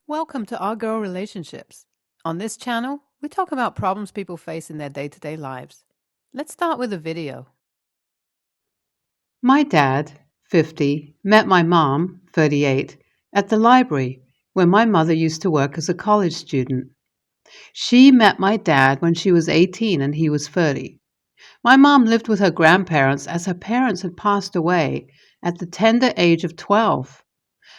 Welcome to Our Girl Relationships. On this channel, we talk about problems people face in their day-to-day lives. Let's start with a video. My dad, 50, met my mom, 38, at the library where my mother used to work as a college student. She met my dad when she was 18 and he was 30. My mom lived with her grandparents as her parents had passed away at the tender age of 12.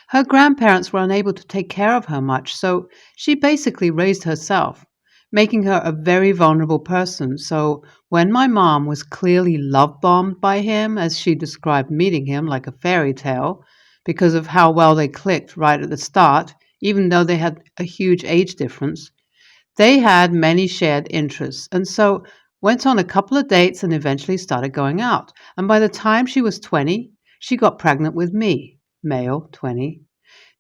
Her grandparents were unable to take care of her much, so she basically raised herself, making her a very vulnerable person. So when my mom was clearly love-bombed by him, as she described meeting him like a fairy tale, because of how well they clicked right at the start, even though they had a huge age difference, they had many shared interests, and so went on a couple of dates and eventually started going out. And by the time she was 20, she got pregnant with me, male, 20,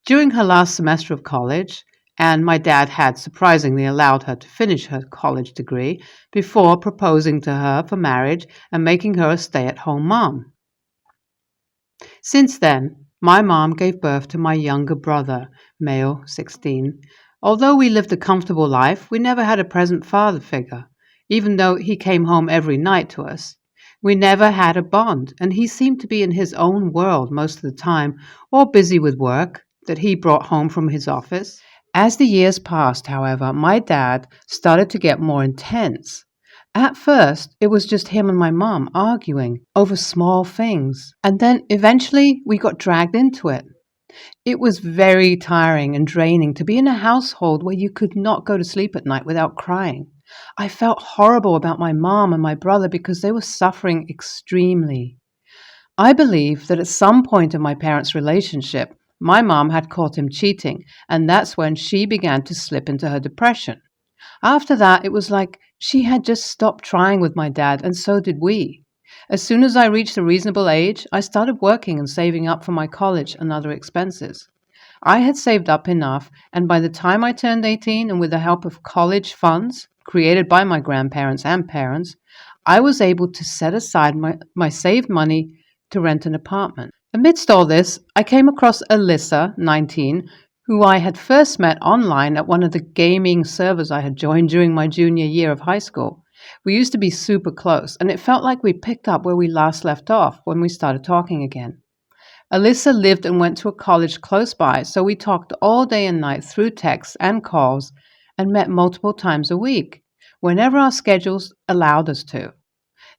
during her last semester of college, and my dad had surprisingly allowed her to finish her college degree before proposing to her for marriage and making her a stay-at-home mom. Since then, my mom gave birth to my younger brother, male, 16. Although we lived a comfortable life, we never had a present father figure, even though he came home every night to us. We never had a bond, and he seemed to be in his own world most of the time, or busy with work that he brought home from his office. As the years passed, however, my dad started to get more intense. At first, it was just him and my mom arguing over small things, and then eventually we got dragged into it. It was very tiring and draining to be in a household where you could not go to sleep at night without crying. I felt horrible about my mom and my brother because they were suffering extremely. I believe that at some point in my parents' relationship, my mom had caught him cheating, and that's when she began to slip into her depression. After that, it was like she had just stopped trying with my dad, and so did we. As soon as I reached a reasonable age, I started working and saving up for my college and other expenses. I had saved up enough, and by the time I turned 18, and with the help of college funds created by my grandparents and parents, I was able to set aside my saved money to rent an apartment. Amidst all this, I came across Alyssa, 19, who I had first met online at one of the gaming servers I had joined during my junior year of high school. We used to be super close, and it felt like we picked up where we last left off when we started talking again. Alyssa lived and went to a college close by, so we talked all day and night through texts and calls and met multiple times a week, whenever our schedules allowed us to.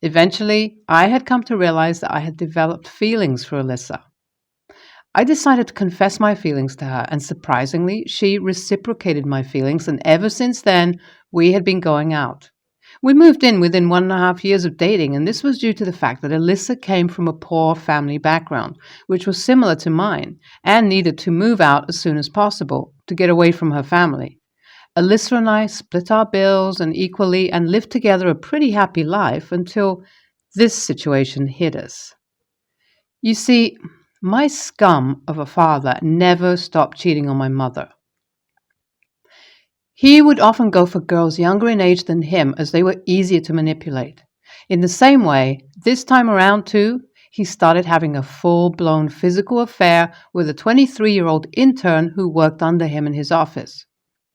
Eventually, I had come to realize that I had developed feelings for Alyssa. I decided to confess my feelings to her, and surprisingly, she reciprocated my feelings, and ever since then, we had been going out. We moved in within 1.5 years of dating, and this was due to the fact that Alyssa came from a poor family background, which was similar to mine, and needed to move out as soon as possible to get away from her family. Alyssa and I split our bills and equally and lived together a pretty happy life until this situation hit us. You see, my scum of a father never stopped cheating on my mother. He would often go for girls younger in age than him as they were easier to manipulate. In the same way, this time around too, he started having a full-blown physical affair with a 23-year-old intern who worked under him in his office.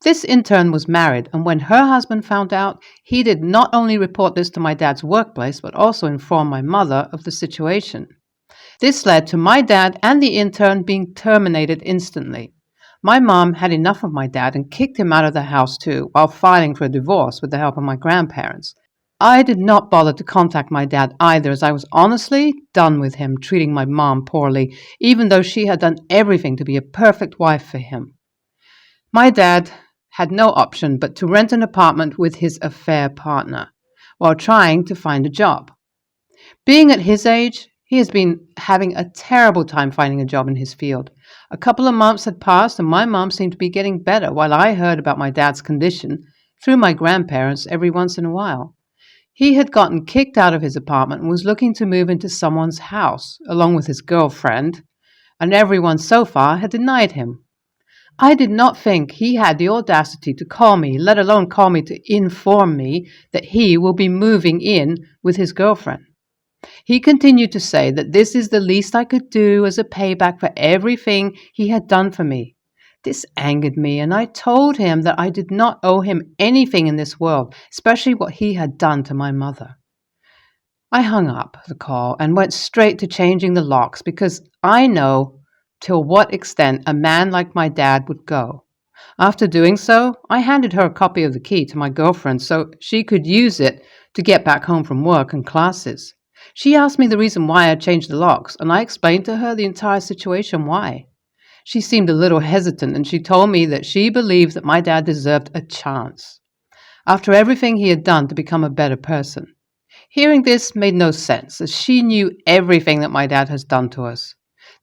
This intern was married, and when her husband found out, he did not only report this to my dad's workplace, but also inform my mother of the situation. This led to my dad and the intern being terminated instantly. My mom had enough of my dad and kicked him out of the house too, while filing for a divorce with the help of my grandparents. I did not bother to contact my dad either, as I was honestly done with him treating my mom poorly, even though she had done everything to be a perfect wife for him. My dad had no option but to rent an apartment with his affair partner, while trying to find a job. Being at his age, he has been having a terrible time finding a job in his field. A couple of months had passed, and my mom seemed to be getting better, while I heard about my dad's condition through my grandparents every once in a while. He had gotten kicked out of his apartment and was looking to move into someone's house, along with his girlfriend, and everyone so far had denied him. I did not think he had the audacity to call me, let alone call me to inform me that he will be moving in with his girlfriend. He continued to say that this is the least I could do as a payback for everything he had done for me. This angered me, and I told him that I did not owe him anything in this world, especially what he had done to my mother. I hung up the call and went straight to changing the locks because I know till what extent a man like my dad would go. After doing so, I handed her a copy of the key to my girlfriend so she could use it to get back home from work and classes. She asked me the reason why I changed the locks, and I explained to her the entire situation why. She seemed a little hesitant, and she told me that she believed that my dad deserved a chance after everything he had done to become a better person. Hearing this made no sense, as she knew everything that my dad has done to us.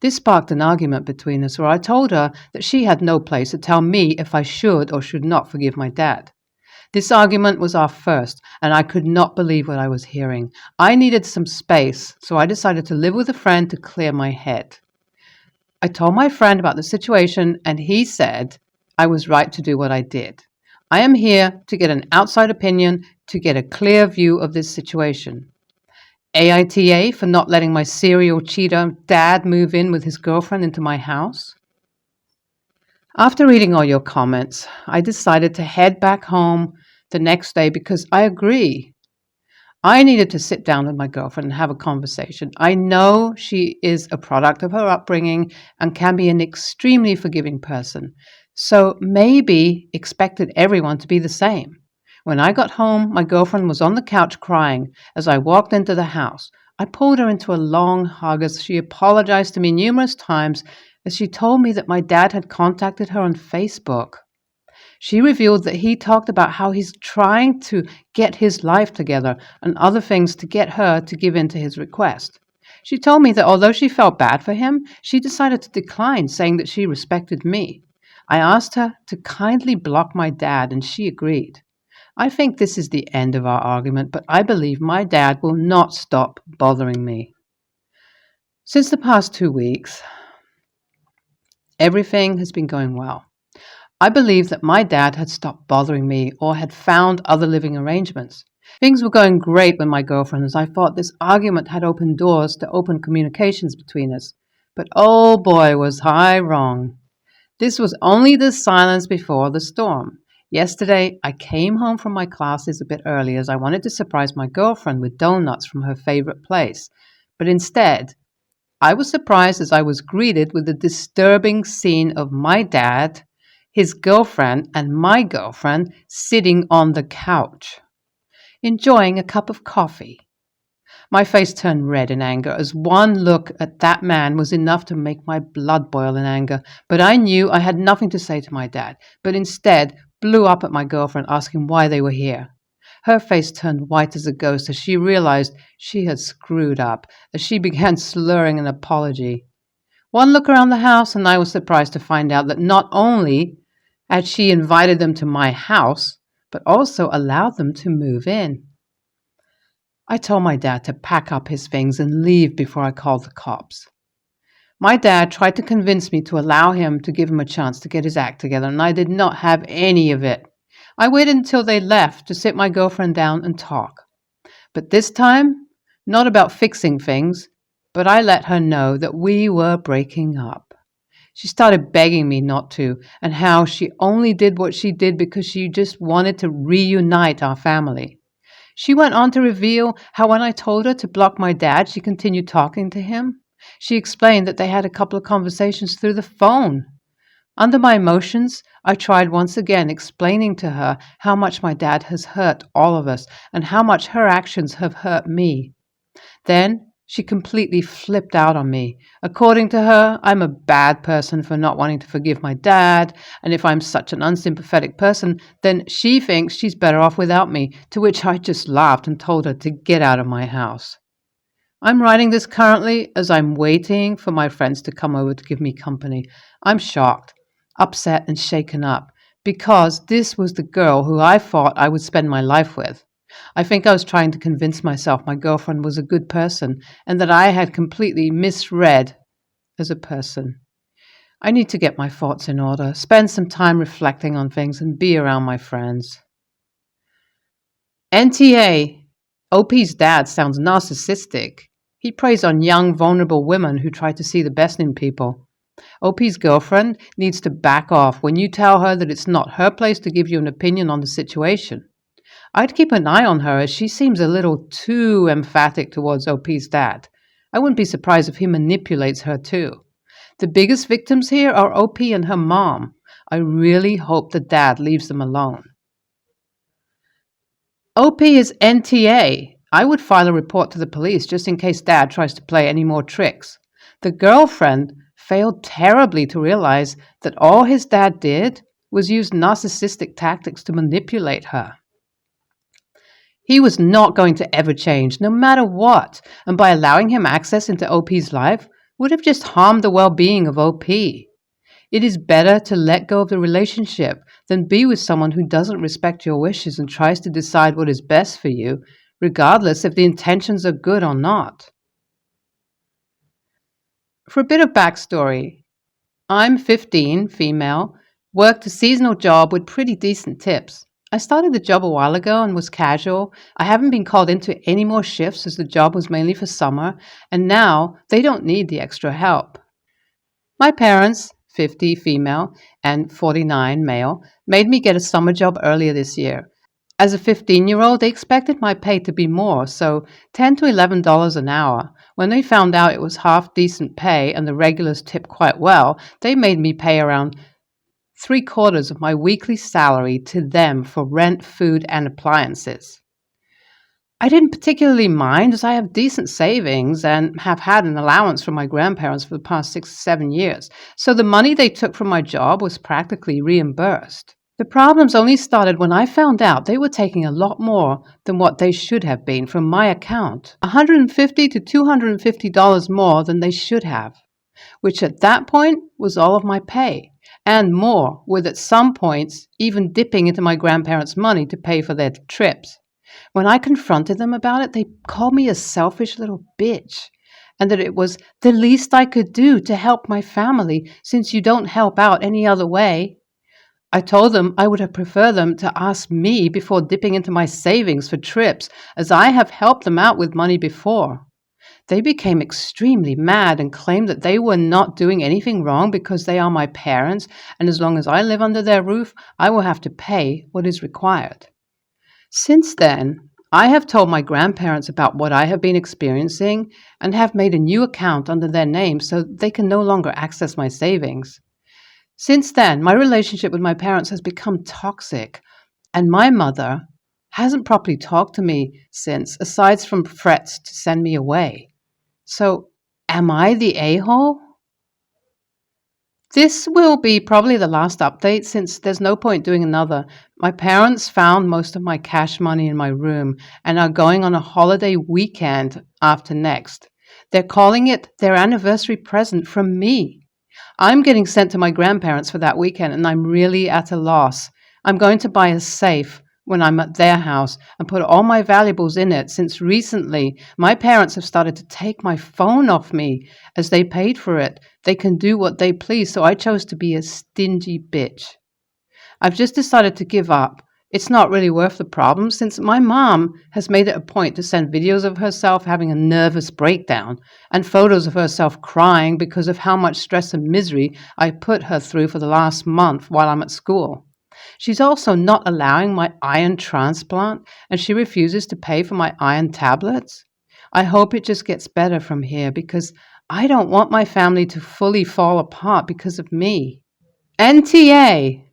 This sparked an argument between us where I told her that she had no place to tell me if I should or should not forgive my dad. This argument was our first, and I could not believe what I was hearing. I needed some space, so I decided to live with a friend to clear my head. I told my friend about the situation, and he said I was right to do what I did. I am here to get an outside opinion, to get a clear view of this situation. AITA for not letting my serial cheater dad move in with his girlfriend into my house. After reading all your comments, I decided to head back home the next day because I agree. I needed to sit down with my girlfriend and have a conversation. I know she is a product of her upbringing and can be an extremely forgiving person, so maybe expected everyone to be the same. When I got home, my girlfriend was on the couch crying as I walked into the house. I pulled her into a long hug as she apologized to me numerous times as she told me that my dad had contacted her on Facebook. She revealed that he talked about how he's trying to get his life together and other things to get her to give in to his request. She told me that although she felt bad for him, she decided to decline, saying that she respected me. I asked her to kindly block my dad, and she agreed. I think this is the end of our argument, but I believe my dad will not stop bothering me. Since the past 2 weeks, everything has been going well. I believed that my dad had stopped bothering me or had found other living arrangements. Things were going great with my girlfriend as I thought this argument had opened doors to open communications between us. But oh boy, was I wrong. This was only the silence before the storm. Yesterday, I came home from my classes a bit early as I wanted to surprise my girlfriend with donuts from her favorite place. But instead, I was surprised as I was greeted with the disturbing scene of my dad, his girlfriend, and my girlfriend sitting on the couch, enjoying a cup of coffee. My face turned red in anger, as one look at that man was enough to make my blood boil in anger. But I knew I had nothing to say to my dad, but instead blew up at my girlfriend, asking why they were here. Her face turned white as a ghost as she realized she had screwed up, as she began slurring an apology. One look around the house, and I was surprised to find out that not only had she invited them to my house, but also allowed them to move in. I told my dad to pack up his things and leave before I called the cops. My dad tried to convince me to allow him to give him a chance to get his act together, and I did not have any of it. I waited until they left to sit my girlfriend down and talk. But this time, not about fixing things, but I let her know that we were breaking up. She started begging me not to, and how she only did what she did because she just wanted to reunite our family. She went on to reveal how when I told her to block my dad, she continued talking to him. She explained that they had a couple of conversations through the phone. Under my emotions, I tried once again explaining to her how much my dad has hurt all of us and how much her actions have hurt me. Then she completely flipped out on me. According to her, I'm a bad person for not wanting to forgive my dad, and if I'm such an unsympathetic person, then she thinks she's better off without me, to which I just laughed and told her to get out of my house. I'm writing this currently as I'm waiting for my friends to come over to give me company. I'm shocked, upset, and shaken up, because this was the girl who I thought I would spend my life with. I think I was trying to convince myself my girlfriend was a good person and that I had completely misread as a person. I need to get my thoughts in order, spend some time reflecting on things, and be around my friends. NTA, OP's dad sounds narcissistic. He preys on young, vulnerable women who try to see the best in people. OP's girlfriend needs to back off when you tell her that it's not her place to give you an opinion on the situation. I'd keep an eye on her as she seems a little too emphatic towards OP's dad. I wouldn't be surprised if he manipulates her too. The biggest victims here are OP and her mom. I really hope the dad leaves them alone. OP is NTA. I would file a report to the police just in case dad tries to play any more tricks. The girlfriend failed terribly to realize that all his dad did was use narcissistic tactics to manipulate her. He was not going to ever change, no matter what, and by allowing him access into OP's life would have just harmed the well-being of OP. It is better to let go of the relationship than be with someone who doesn't respect your wishes and tries to decide what is best for you, regardless if the intentions are good or not. For a bit of backstory, I'm 15, female, worked a seasonal job with pretty decent tips. I started the job a while ago and was casual. I haven't been called into any more shifts as the job was mainly for summer, and now they don't need the extra help. My parents, 50 female and 49 male, made me get a summer job earlier this year. As a 15-year-old, they expected my pay to be more, so $10 to $11 an hour. When they found out it was half decent pay and the regulars tipped quite well, they made me pay around 3/4 of my weekly salary to them for rent, food, and appliances. I didn't particularly mind as I have decent savings and have had an allowance from my grandparents for the past 6 or 7 years, so the money they took from my job was practically reimbursed. The problems only started when I found out they were taking a lot more than what they should have been from my account, $150 to $250 more than they should have, which at that point was all of my pay, and more, with at some points even dipping into my grandparents' money to pay for their trips. When I confronted them about it, they called me a selfish little bitch, and that it was the least I could do to help my family since you don't help out any other way. I told them I would have preferred them to ask me before dipping into my savings for trips, as I have helped them out with money before. They became extremely mad and claimed that they were not doing anything wrong because they are my parents, and as long as I live under their roof, I will have to pay what is required. Since then, I have told my grandparents about what I have been experiencing and have made a new account under their name so they can no longer access my savings. Since then, my relationship with my parents has become toxic, and my mother hasn't properly talked to me since, aside from threats to send me away. So, am I the a-hole? This will be probably the last update since there's no point doing another. My parents found most of my cash money in my room and are going on a holiday weekend after next. They're calling it their anniversary present from me. I'm getting sent to my grandparents for that weekend and I'm really at a loss. I'm going to buy a safe when I'm at their house and put all my valuables in it, since recently my parents have started to take my phone off me as they paid for it. They can do what they please, so I chose to be a stingy bitch. I've just decided to give up. It's not really worth the problem since my mom has made it a point to send videos of herself having a nervous breakdown and photos of herself crying because of how much stress and misery I put her through for the last month while I'm at school. She's also not allowing my iron transplant, and she refuses to pay for my iron tablets. I hope it just gets better from here because I don't want my family to fully fall apart because of me. NTA!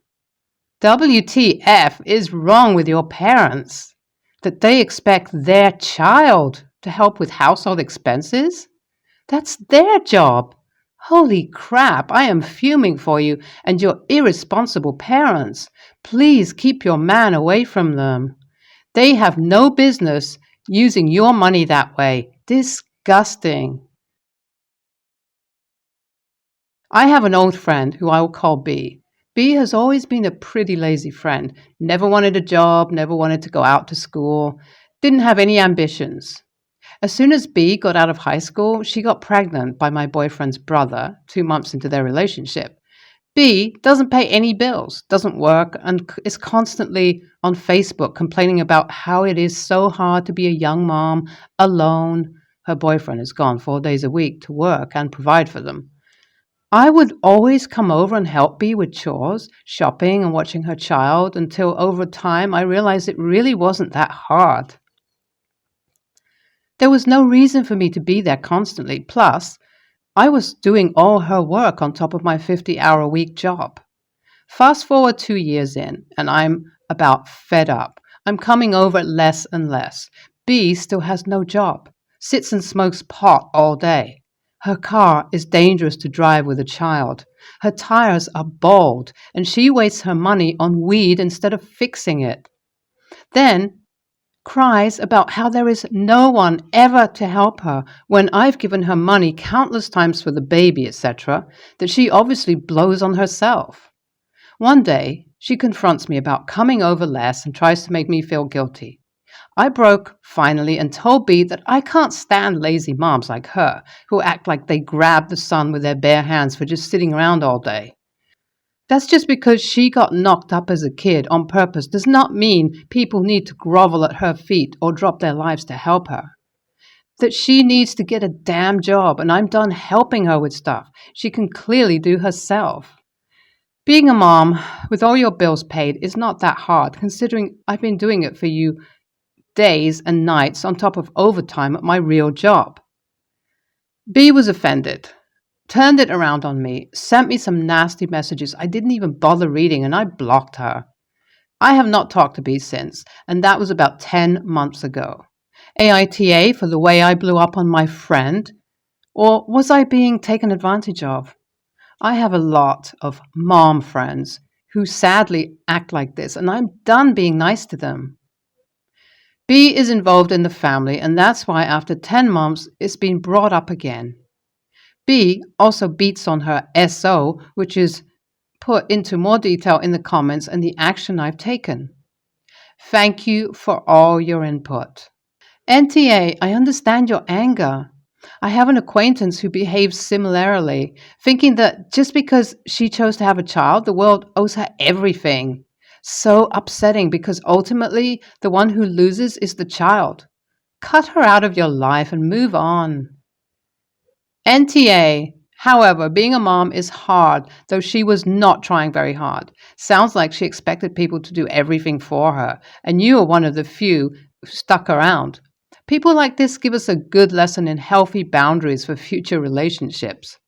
WTF is wrong with your parents? That they expect their child to help with household expenses? That's their job. Holy crap, I am fuming for you and your irresponsible parents. Please keep your man away from them. They have no business using your money that way. Disgusting. I have an old friend who I will call B. B has always been a pretty lazy friend. Never wanted a job, never wanted to go out to school, didn't have any ambitions. As soon as B got out of high school, she got pregnant by my boyfriend's brother 2 months into their relationship. B doesn't pay any bills, doesn't work, and is constantly on Facebook complaining about how it is so hard to be a young mom alone. Her boyfriend is gone 4 days a week to work and provide for them. I would always come over and help B with chores, shopping, and watching her child until over time I realized it really wasn't that hard. There was no reason for me to be there constantly. Plus, I was doing all her work on top of my 50-hour-a-week job. Fast forward 2 years in, and I'm about fed up. I'm coming over less and less. B still has no job, sits and smokes pot all day. Her car is dangerous to drive with a child. Her tires are bald, and she wastes her money on weed instead of fixing it. Then cries about how there is no one ever to help her when I've given her money countless times for the baby, etc., that she obviously blows on herself. One day, she confronts me about coming over less and tries to make me feel guilty. I broke finally and told B that I can't stand lazy moms like her who act like they grab the sun with their bare hands for just sitting around all day. That's just because she got knocked up as a kid on purpose does not mean people need to grovel at her feet or drop their lives to help her. That she needs to get a damn job, and I'm done helping her with stuff she can clearly do herself. Being a mom with all your bills paid is not that hard, considering I've been doing it for you days and nights on top of overtime at my real job. B was offended, turned it around on me, sent me some nasty messages I didn't even bother reading, and I blocked her. I have not talked to B since, and that was about 10 months ago. AITA for the way I blew up on my friend? Or was I being taken advantage of? I have a lot of mom friends who sadly act like this, and I'm done being nice to them. B is involved in the family, and that's why after 10 months it's been brought up again. B also beats on her SO, which is put into more detail in the comments and the action I've taken. Thank you for all your input. NTA, I understand your anger. I have an acquaintance who behaves similarly, thinking that just because she chose to have a child, the world owes her everything. So upsetting because ultimately the one who loses is the child. Cut her out of your life and move on. NTA. However, being a mom is hard, though she was not trying very hard. Sounds like she expected people to do everything for her, and you are one of the few who stuck around. People like this give us a good lesson in healthy boundaries for future relationships.